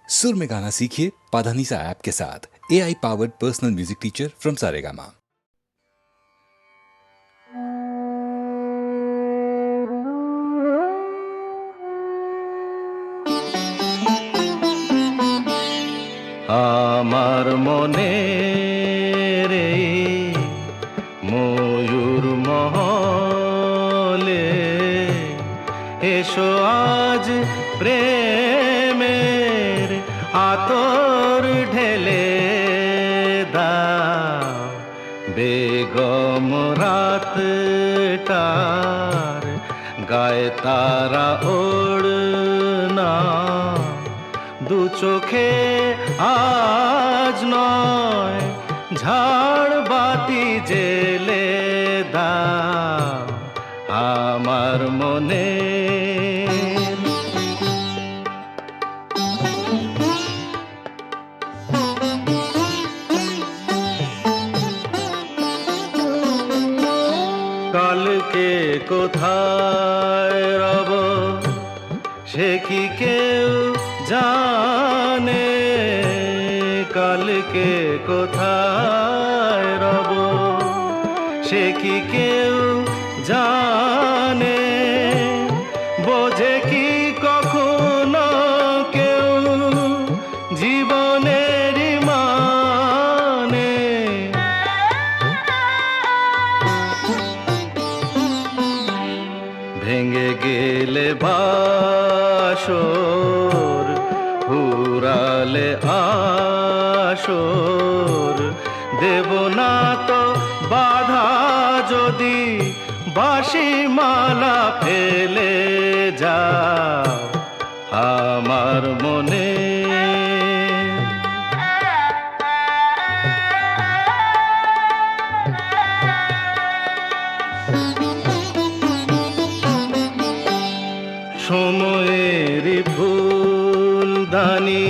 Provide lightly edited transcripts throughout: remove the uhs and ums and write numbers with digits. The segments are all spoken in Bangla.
सुर में गाना सीखिए पाधानीसा ऐप के साथ। AI powered personal music teacher from Saregama. আমার মনে রে ময়ূর মহলে এসো আজ প্রেমের আতর ঢেলে দাও বেগম রাতটার গায়ে তারা ওড়না দু চোখে আজ নয় ঝাড় বাতি জেলে দাও আমার মনে কালকে কোথায় রব সে কি কেউ জানে কালকে কোথায় রব সে কি কেউ জানে বোঝে কি কখনো কেউ জীবনের মানে ভেঙে গেলে বাসর ফুরালে আসর দেব না তো বাধা যদি বাঁশি মালা ফেলে যাও আমার মনে সময়ের ফুলদানি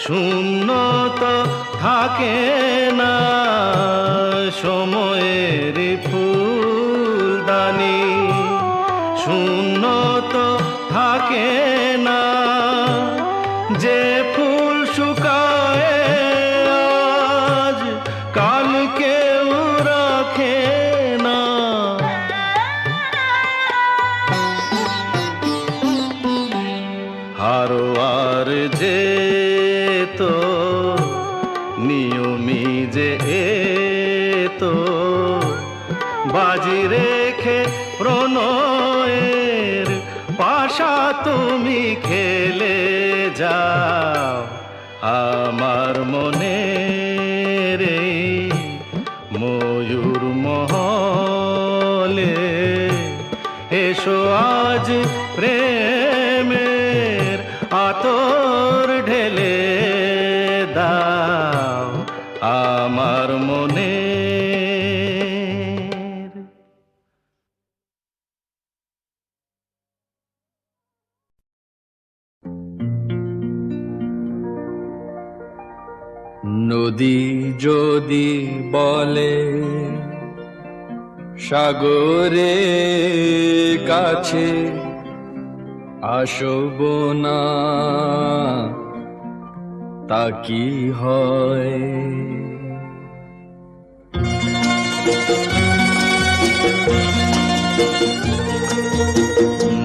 শূন্য তো থাকে না সময়ের ফুলদানি শূন্য তো থাকে না যে ফুল শুকায় আজ কাল কেউ রাখে না হারোয়ার যে তো নিয়মি যে তো বাজি রেখে প্রণয়ের পাশা তুমি খেলে যাও আমার মনে রে ময়ূর মহলে এসো আজ প্রেমের আতর ঢেলে দাও আমার মনে নদী যদি বলে সাগরে কাছে আসব না তা কি হয়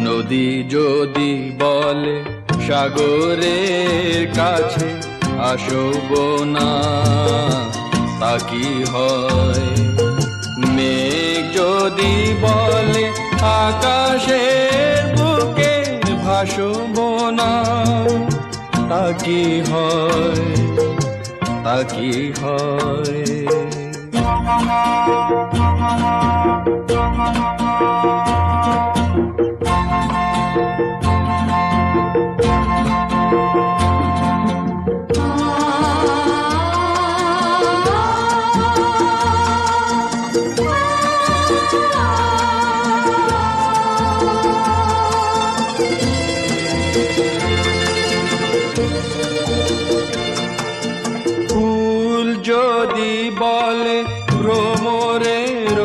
নদী যদি বলে সাগরের কাছে আসব না তা কি হয় মেঘ যদি বলে আকাশের বুকে ভাসব না তা কি হয় তা কি হয় ফুল যদি বলে ভ্রমরের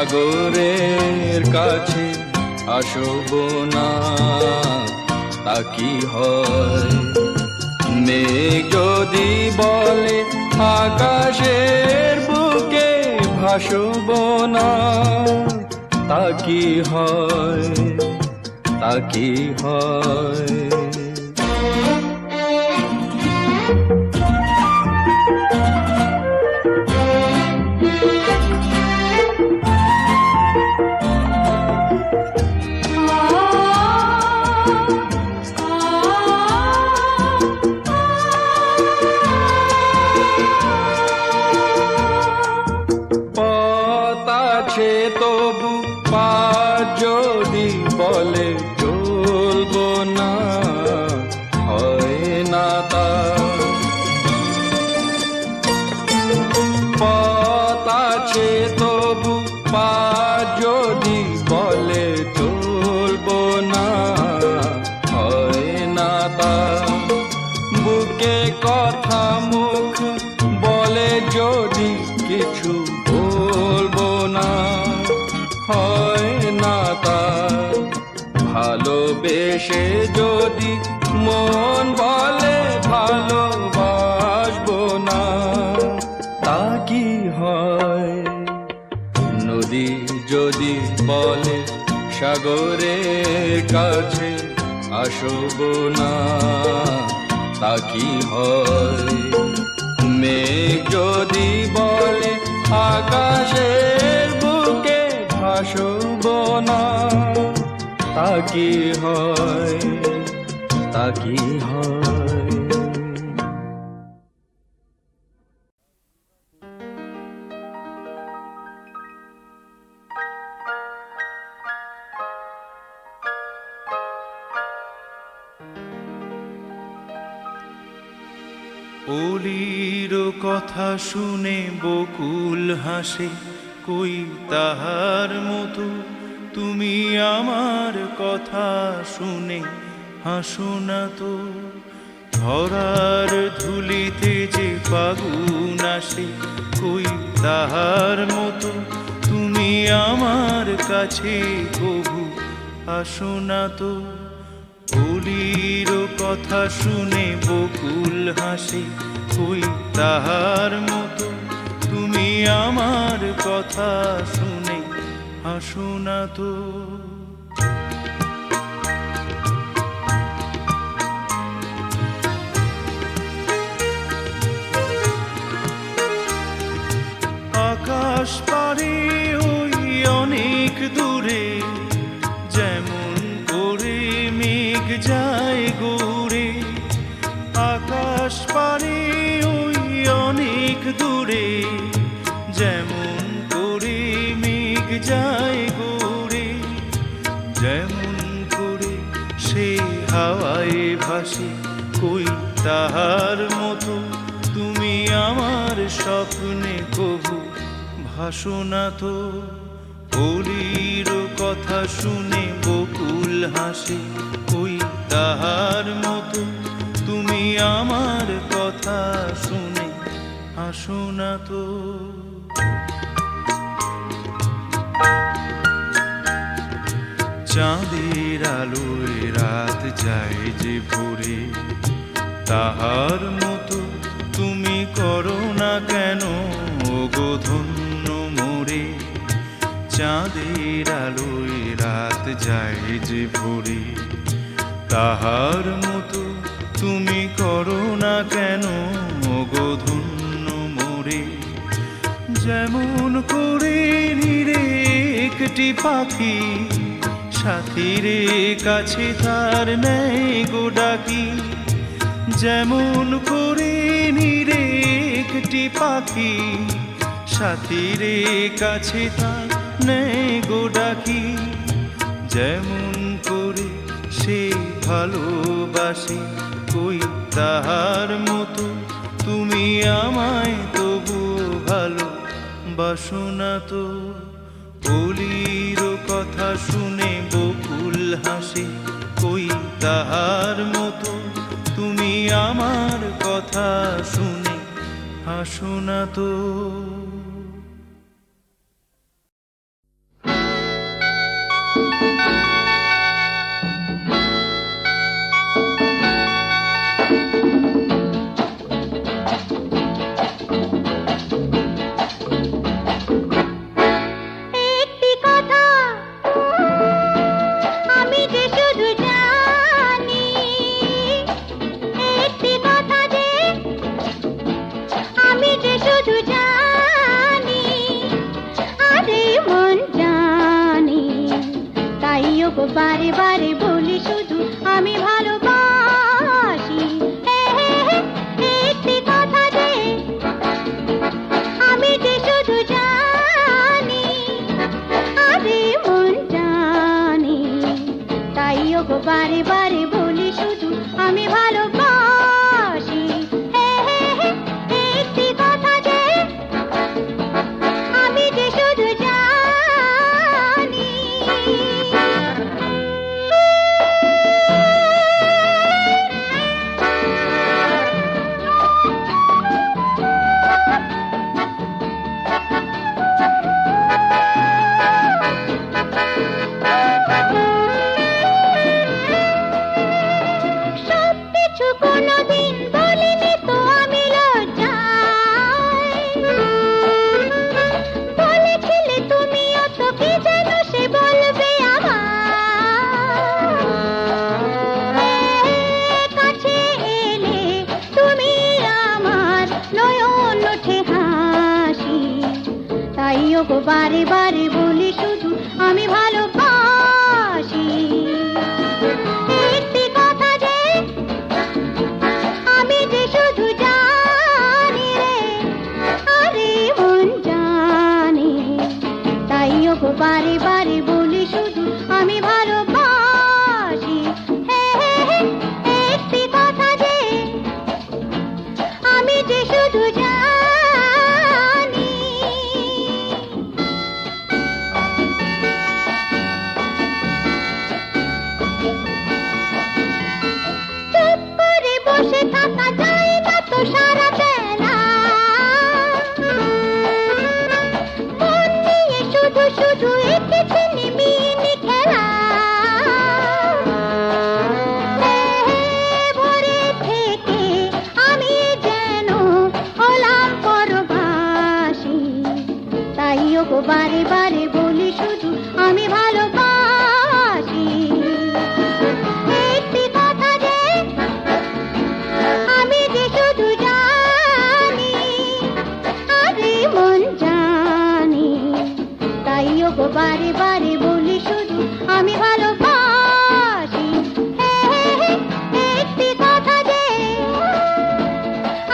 সাগরের কাছে আসব না, তা কি হয়? মেঘ যদি বলে আকাশের বুকে ভাসব না, তা কি হয়? তা কি হয়? তবু পা যদি বলে চলব না, হয় না তা। পথ আছে তবু পা যদি বলে চলব না, হয় না তা। বুকে কথা মুখ বলে যদি কিছু বলবো না, হয় না তা। ভালোবেসে যদি মন বলে ভালোবাসবো না, তা কি হয়? নদী যদি বলে সাগরের কাছে আসব না, তা কি হয়? মেঘ যদি বলে আকাশের বুকে ভাসব না, তা কি হয়? তা কি হয়? অলির কথা শুনে বকুল হাসে, কই তাহার মতো তুমি আমার কথা শুনে হাসো না তো। ধরার ধুলিতে যে ফাগুন আসে, কই তাহার মতো তুমি আমার কাছে কবু আসো না তো। অলির কথা শুনে বকুল হাসে, কই তাহার মতো তুমি আমার কথা শুনে হাসো না তো। আকাশ পারে ওই অনেক দূরে, যেমন করে মেঘ যায় গৌরে। আকাশ পারে ওই অনেক দূরে, যেমন করে মেঘ যায় গৌরে। যেমন করে সে হাওয়ায় ভাসে, কই তাহার মতো তুমি আমার স্বপ্নে কবু ভাসো না তো। অলির কথা শুনে বকুল হাসে, কই তাহার মতো তুমি আমার কথা শুনে হাসো না তো। চাঁদের আলোয় রাত যায় যে ভোরে, তাহার মতো তুমি করো না কেন ওগো ধন্য মোরে। চাঁদের আলোয় রাত যায় যে ভোরে, তাহার মতো তুমি করো না কেন ওগো ধন্য মোরে। যেমন করে নিরে একটি পাখি, সাথীর কাছে তার নেই গো ডাকি। যেমন করে নিরে একটি পাখি, সাথীর কাছে তার নেই গো ডাকি। যেমন করে সে ভালোবাসে, কই তাহার মতো তুমি আমায় তবু ভালোবাসো না তো। অলির কথা শুনে বকুল হাসে, কই তাহার মতো তুমি আমার কথা শুনে হাসো না তো। ওগো বারে বারে বলি শুধু আমি ভালোবাসি। একটি কথা যে আমি যে শুধু জানি, আরে মন জানি, তাই ওগো বারে বারে বলি শুধু আমি ভালোবাসি। একটি কথা যে আমি যে শুধু জানি। সব কিছু কোনোদিন বলিনি তো আমি লজ্জায়, বলেছিলে তুমিও তো কি যেন সে বলবে আমার। কাছে এলে তুমি আমার নয়ন ওঠে হাসি, তাই ওগো বারে বারে বলি শুধু আমি ভালোবাসি। একটি কথা যে আমি যে শুধু জানি রে, আরে মন জানি, তাই ওগো বারে বারে বলি শুধু আমি ভালোবাসি। একটি কথা যে আমি যে শুধু জানি। চুপ করে বসে থাকা যায় না তো সারা বেলা, মন নিয়ে শুধু শুধু এঁকেছি নিমিনি খেলা। ভোরে থেকে আমি যেন হলাম পরবাসী, তাই ওগো বারে বারে বলি শুধু আমি ভালোবাসি। একটি কথা যে আমি যে শুধু জানি, আরে মন জানি, তাই ওগো বারে বারে বলি শুধু আমি ভালোবাসি। একটি কথা যে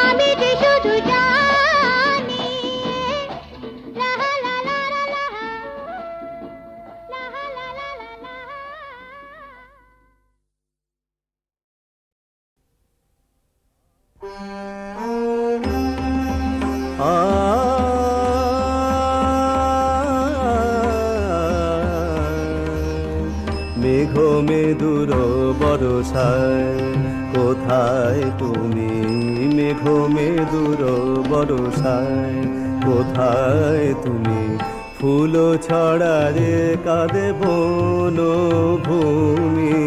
আমি যে শুধু জানি। লা লা লা লা লা, লা লা লা লা লা। মেঘ মেদুর বরষায় কোথায় তুমি, মেঘ মেদুর বরষায় কোথায় তুমি, ফুল ছড়ারে কাঁদে বন ভূমি,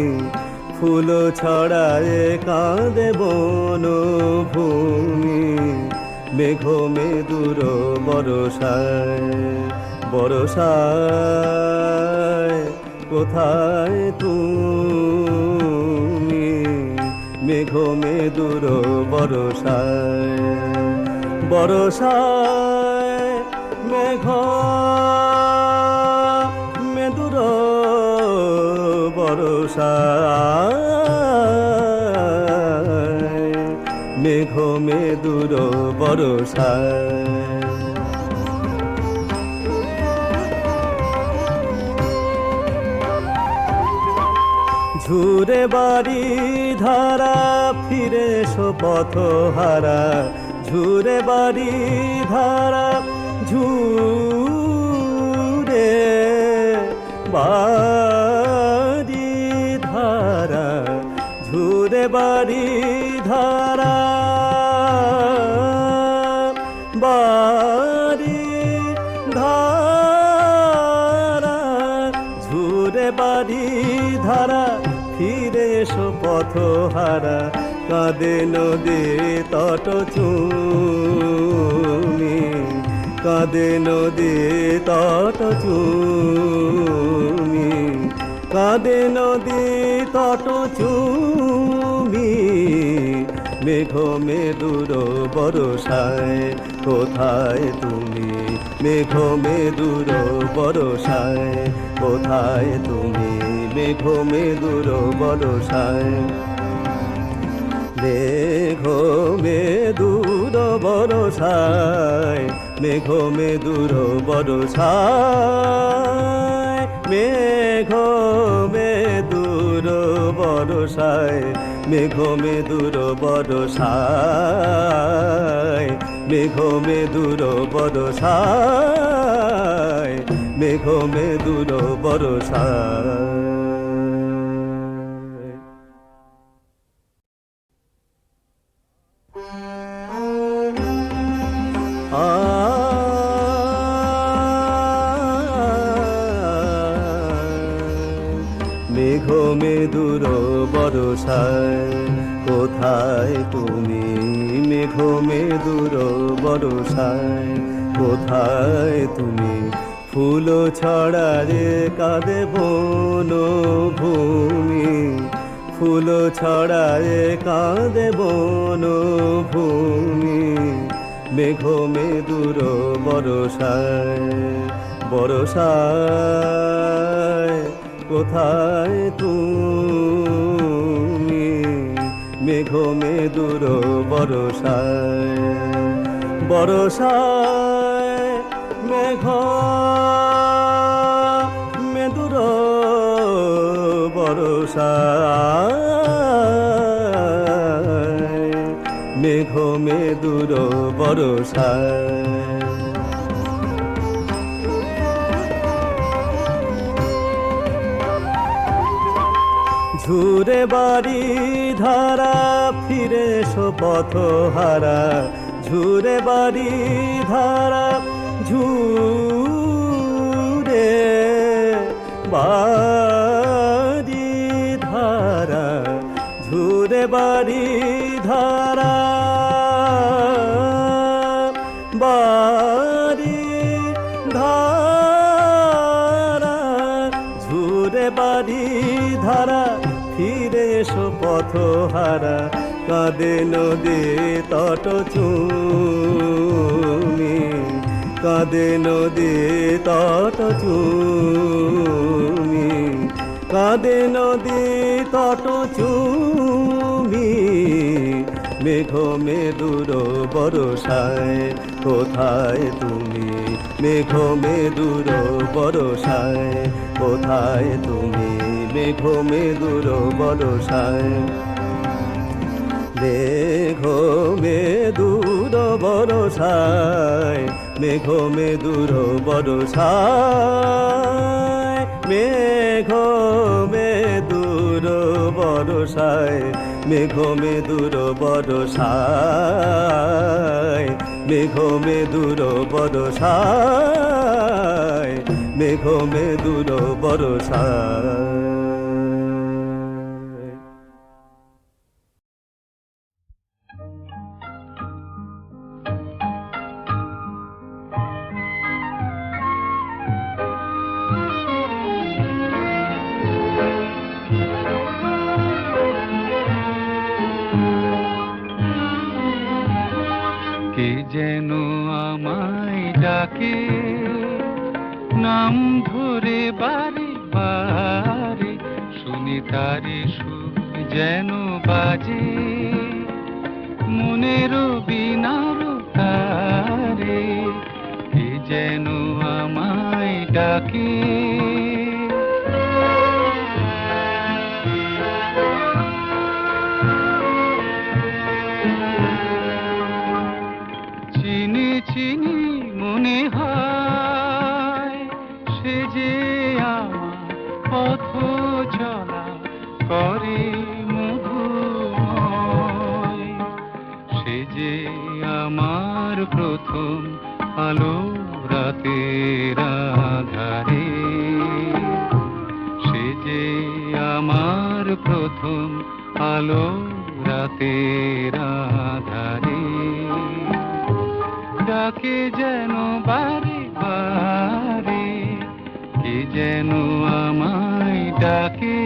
ফুল ছড়ারে কাঁদে বন ভূমি, মেঘ মেদুর বরষায় বরষায় কোথায় তুমি, মেঘ মেদুর বরষায় বরষায়, মেঘ মেদুর বরষায়, মেঘ মেদুর বরষায়। ঝুরে বাড়ি ধারা ফিরে এসো পথহারা, ঝুরে বাড়ি ধারা, ঝুরে বাড়ি ধারা, ঝুরে বাড়ি ধারা, বাড়ি ধারা, ঝুরে বাড়ি ধারা, ফিরে এসো পথহারা, কাঁদে নদী তট চুমি, কাঁদে নদী তট চুমি, কাঁদে নদী তট চুমি, মেঘ মেদুর বরষায় কোথায় তুমি, মেঘ মেদুর বরষায় কোথায় তুমি, মেঘ মেদুর বরসায় মেঘ মেদুর বরসায় মেঘ মেদুর বরসায় মেঘ মেদুর বরসায় মেঘ মেদুর বরসায় মেঘ মেদুর বরসায় মেঘ মেদুর বরসায় মেঘ মেদুর বরসায় কোথায় তুমি মেঘ মেদুর বরসায় কোথায় তুমি ফুল ছড়ারে কাঁদে বন ভূমি ফুল ছড়ারে কাঁদে বন ভূমি মেঘ মেদুর বরসায় বরসায় কোথায় তুমি মেঘ মেদুর বরসায় বরসায় মেঘ মেদুর বরসায় মেঘ মেদুর বরসায় ঝুরে বাড়ি ধারা ফিরে পথ হারা ঝুরে বাড়ি ধারা ঝুরে বাড়ি ধারা ঝুরে বাড়ি ধারা বাড়ি ধারা ঝুরে বাড়ি ধারা ফিরে এসো পথ হারা কাঁদে নদী তট চুমি কাঁদে নদী তট চুমি কাঁদে নদী তট চুমি মেঘ মেদুর বরসায় কোথায় তুমি মেঘ মেদুর বরসায় কোথায় তুমি মেঘ মেদুর বরসায় মেঘ মেদুর বরসায় মেঘ মেদুর বরসায় মেঘ মেদুর বরসায় মেঘ মেদুর বরসায় মেঘ মেদুর বরসায় মেঘ মেদুর বরসায় কে যেন আমায় ডাকে নাম ধরে বারে বারে শুনি তারে সুর যেন বাজে মনের বিনার তারে কে যেন আমায় ডাকে চিনি চিনি মনে হয় সে যে আমার পথ চলা করে মধুময় সে যে আমার প্রথম আলো রাতের আধারে সে যে আমার প্রথম আলো রাতের আধারে ডাকে যেন বারে বারে কে যেন আমায় ডাকে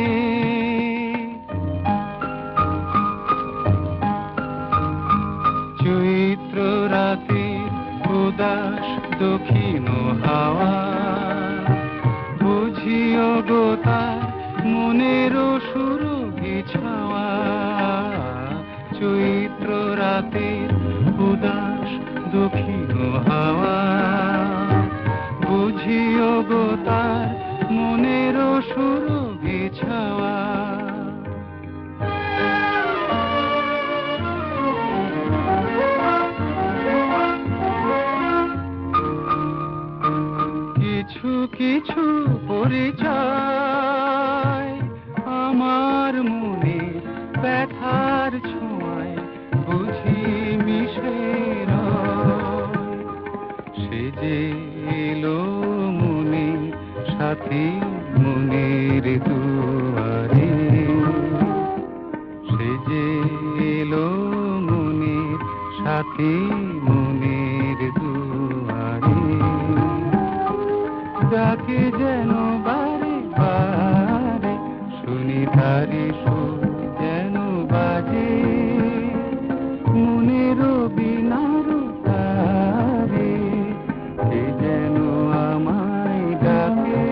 চৈত্র রাতের উদাস দক্ষিণ হাওয়া বুঝিও গো তার মনেরও সুরভি ছাওয়া, চৈত্র রাতের উদাস দক্ষিণ হাওয়া, বুঝিও গো তার মনেরও সুরভি ছাওয়া। কিছু কিছু পরিচয় আমার মনে ব্যথার ছোঁয়ায় বুঝি মিশে রয়। সে যে এলো মনে সাথী মনের দুয়ারে, সে যে এলো মনের সাথী মনের দুয়ারে, যাকে যেন বারে বারে শুনি তারি সুর যেন বাজে, মনের বিনার তারে সে যেন আমায় ডাকে।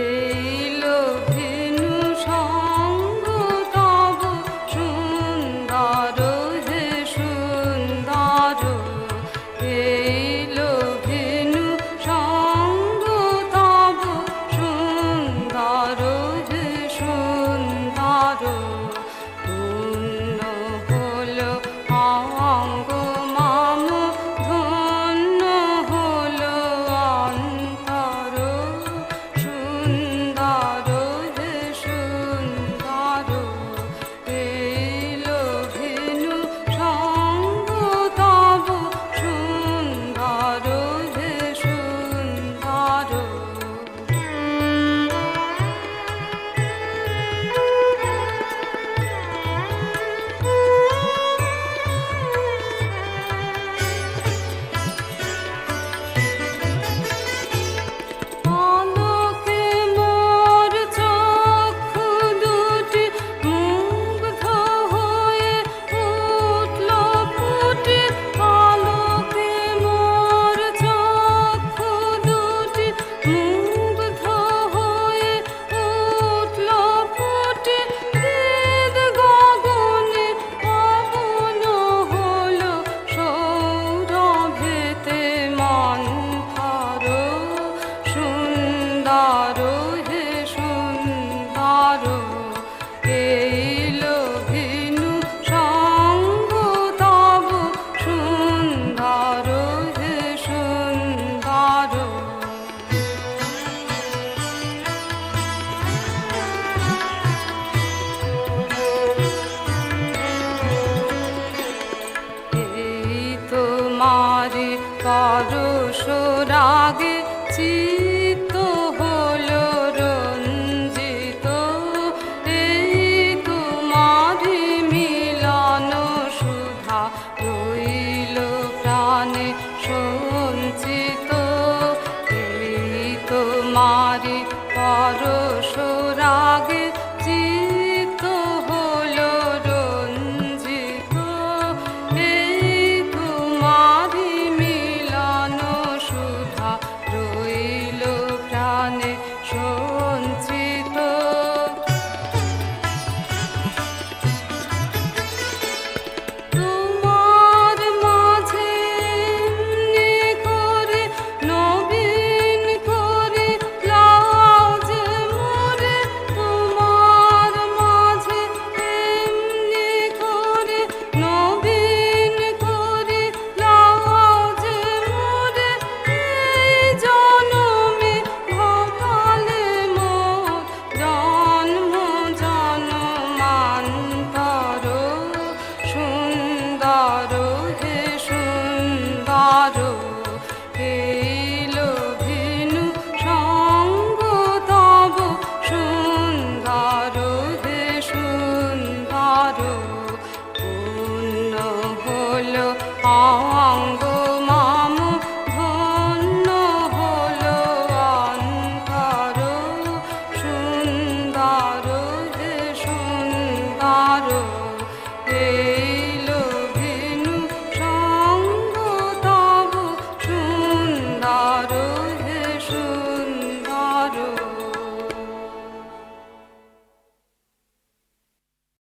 এইলো ভিনু সঙ্গ তব সুন্দর হে সুন্দর, এইলো ভিনু সঙ্গ তব সুন্দর হে সুন্দর, পূর্ণ হলো অঙ্গ মাম ধন্য হলো অন্তর, সুন্দর হে সুন্দর, এইলো ভিনু সঙ্গ তব সুন্দর হে সুন্দর। আলোকে মোর চক্ষু দুটি মুগ্ধ হয়ে উঠল ফুটে, আলোকে মোর চক্ষু দুটি মুগ্ধ হয়ে উঠল ফুটে, হৃদ গগনে পবন হলো সৌরভেতে মন্থর, সুন্দর হে সুন্দর, এইলো ভিনু সঙ্গ তব সুন্দর হে সুন্দর। এই তোমারি পরশ রাগে চিত্ত হলো রঞ্জিত, এই তোমারি মিলন সুধা রইল প্রাণে সঞ্চিত, এই তোমারি পরশ রাগে চিত্ত হলো রঞ্জিত, এই তোমারি মিলন সুধা রইল প্রাণে সঞ্চিত। তোমার মাঝে এমনি করে নবীন করে লাউ যে অঙ্গ